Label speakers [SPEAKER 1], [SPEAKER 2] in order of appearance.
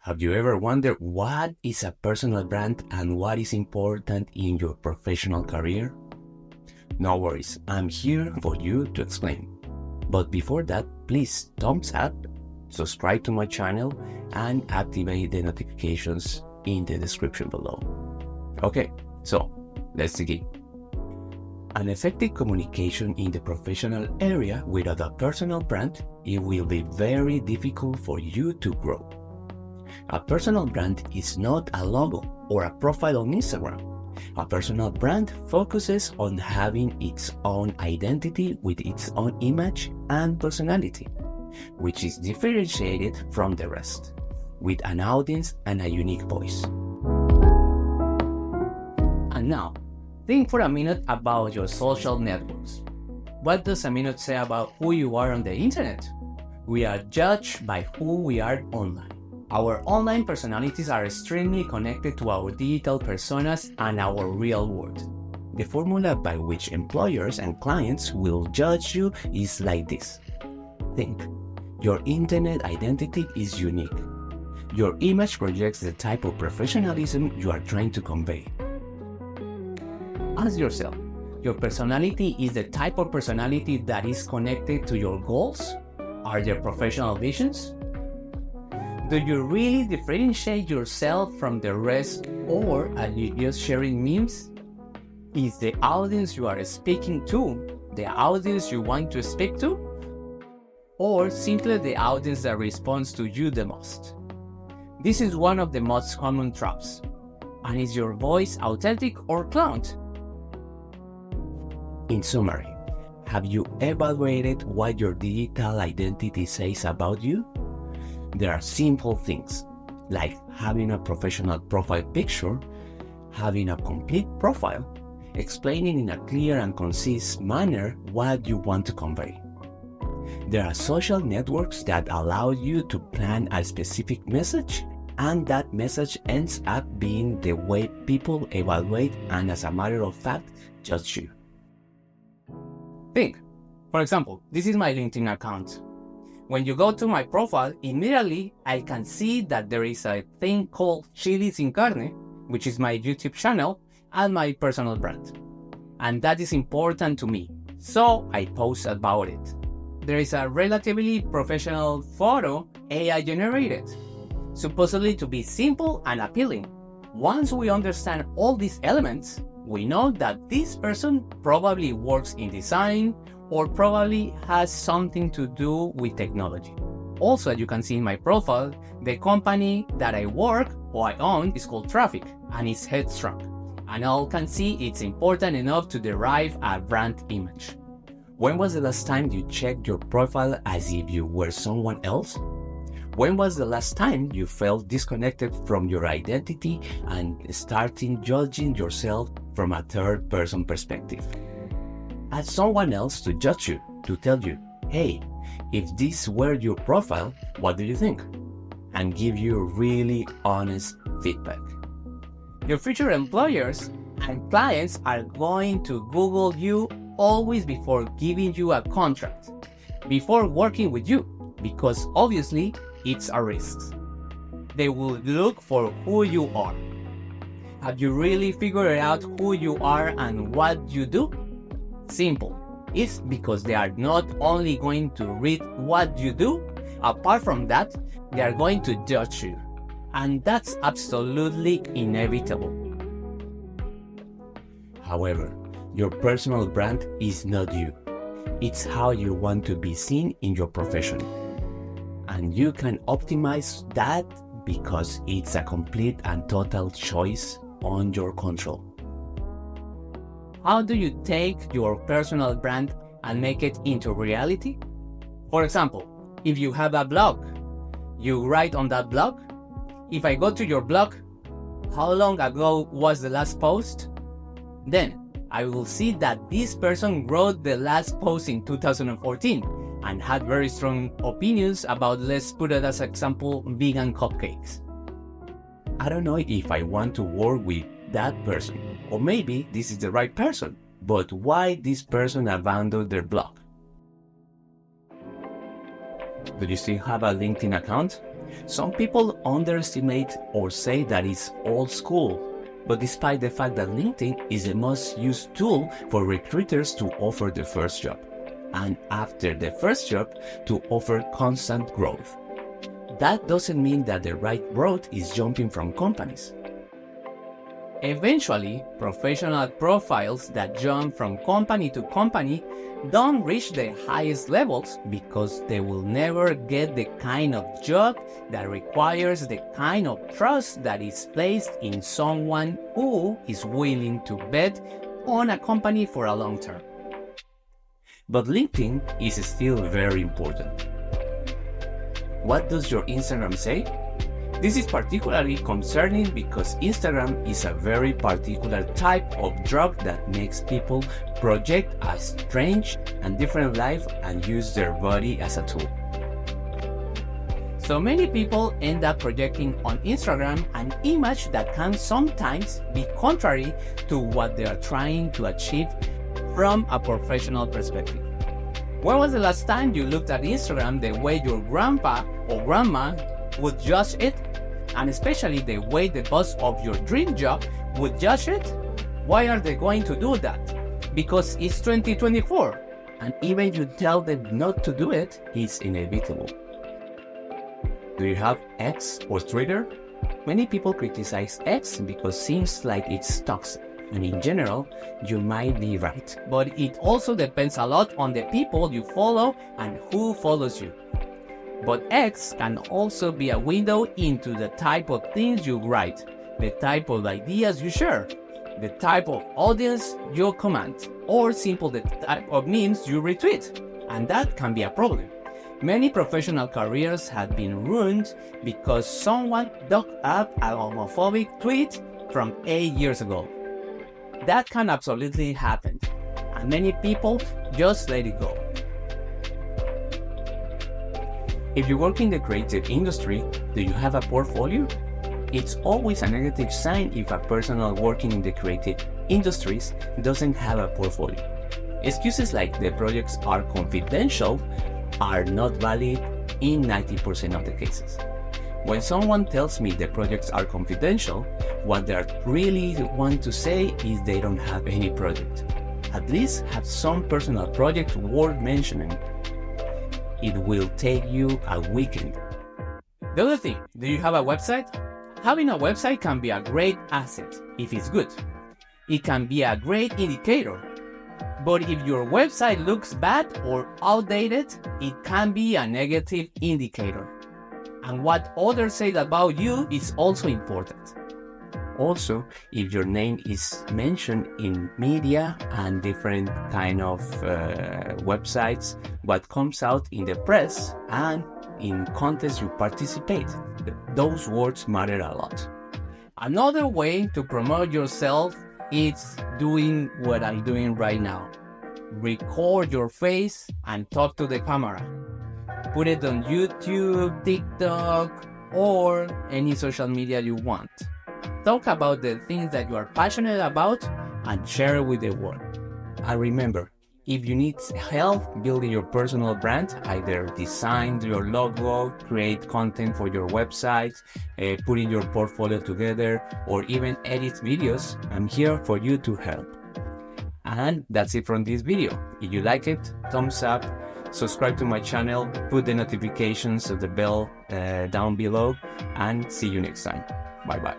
[SPEAKER 1] Have you ever wondered what is a personal brand and what is important in your professional career? No worries, I'm here for you to explain. But before that, please thumbs up, subscribe to my channel, and activate the notifications in the description below. Okay, so let's begin. An effective communication in the professional area without a personal brand, it will be very difficult for you to grow. A personal brand is not a logo or a profile on Instagram. A personal brand focuses on having its own identity with its own image and personality, which is differentiated from the rest, with an audience and a unique voice. And now, think for a minute about your social networks. What does a minute say about who you are on the internet? We are judged by who we are online. Our online personalities are extremely connected to our digital personas and our real world. The formula by which employers and clients will judge you is like this. Think. Your internet identity is unique. Your image projects the type of professionalism you are trying to convey. Ask yourself, your personality is the type of personality that is connected to your goals? Are there professional visions? Do you really differentiate yourself from the rest, or are you just sharing memes? Is the audience you are speaking to the audience you want to speak to? Or simply the audience that responds to you the most? This is one of the most common traps. And is your voice authentic or cloned? In summary, have you evaluated what your digital identity says about you? There are simple things, like having a professional profile picture, having a complete profile, explaining in a clear and concise manner what you want to convey. There are social networks that allow you to plan a specific message, and that message ends up being the way people evaluate and, as a matter of fact, judge you. Think. For example, this is my LinkedIn account. When you go to my profile, immediately I can see that there is a thing called Chili Sin Carne, which is my YouTube channel and my personal brand. And that is important to me, so I post about it. There is a relatively professional photo AI generated, supposedly to be simple and appealing. Once we understand all these elements, we know that this person probably works in design or probably has something to do with technology. Also, as you can see in my profile, the company that I work or I own is called Traffic and it's Headstrong. And all can see it's important enough to derive a brand image. When was the last time you checked your profile as if you were someone else? When was the last time you felt disconnected from your identity and starting judging yourself from a third-person perspective? Ask someone else to judge you, to tell you, hey, if this were your profile, what do you think? And give you really honest feedback. Your future employers and clients are going to Google you always before giving you a contract, before working with you, because obviously it's a risk. They will look for who you are. Have you really figured out who you are and what you do? Simple. It's because they are not only going to read what you do, apart from that, they are going to judge you. And that's absolutely inevitable. However, your personal brand is not you. It's how you want to be seen in your profession. And you can optimize that because it's a complete and total choice on your control. How do you take your personal brand and make it into reality? For example, if you have a blog, you write on that blog. If I go to your blog, how long ago was the last post? Then I will see that this person wrote the last post in 2014 and had very strong opinions about, let's put it as example, vegan cupcakes. I don't know if I want to work with that person, or maybe this is the right person, but why this person abandoned their blog? Do you still have a LinkedIn account? Some people underestimate or say that it's old school, but despite the fact that LinkedIn is the most used tool for recruiters to offer the first job, and after the first job to offer constant growth. That doesn't mean that the right route is jumping from companies. Eventually, professional profiles that jump from company to company don't reach the highest levels because they will never get the kind of job that requires the kind of trust that is placed in someone who is willing to bet on a company for a long term. But LinkedIn is still very important. What does your Instagram say? This is particularly concerning because Instagram is a very particular type of drug that makes people project a strange and different life and use their body as a tool. So many people end up projecting on Instagram an image that can sometimes be contrary to what they are trying to achieve from a professional perspective. When was the last time you looked at Instagram the way your grandpa or grandma would judge it? And especially the way the boss of your dream job would judge it? Why are they going to do that? Because it's 2024, and even if you tell them not to do it, it's inevitable. Do you have X or Twitter? Many people criticize X because it seems like it's toxic, and in general, you might be right. But it also depends a lot on the people you follow and who follows you. But X can also be a window into the type of things you write, the type of ideas you share, the type of audience you command, or simply the type of memes you retweet, and that can be a problem. Many professional careers have been ruined because someone dug up a homophobic tweet from 8 years ago. That can absolutely happen, and many people just let it go. If you work in the creative industry, do you have a portfolio? It's always a negative sign if a person working in the creative industries doesn't have a portfolio. Excuses like the projects are confidential are not valid in 90% of the cases. When someone tells me the projects are confidential, what they really want to say is they don't have any project. At least have some personal project worth mentioning. It will take you a weekend. The other thing, do you have a website? Having a website can be a great asset if it's good. It can be a great indicator. But if your website looks bad or outdated, it can be a negative indicator. And what others say about you is also important. Also, if your name is mentioned in media and different kind of websites, what comes out in the press and in contests you participate, those words matter a lot. Another way to promote yourself is doing what I'm doing right now. Record your face and talk to the camera. Put it on YouTube, TikTok, or any social media you want. Talk about the things that you are passionate about and share it with the world. And remember, if you need help building your personal brand, either design your logo, create content for your website, putting your portfolio together, or even edit videos, I'm here for you to help. And that's it from this video. If you like it, thumbs up, subscribe to my channel, put the notifications of the bell down below, and see you next time. Bye bye.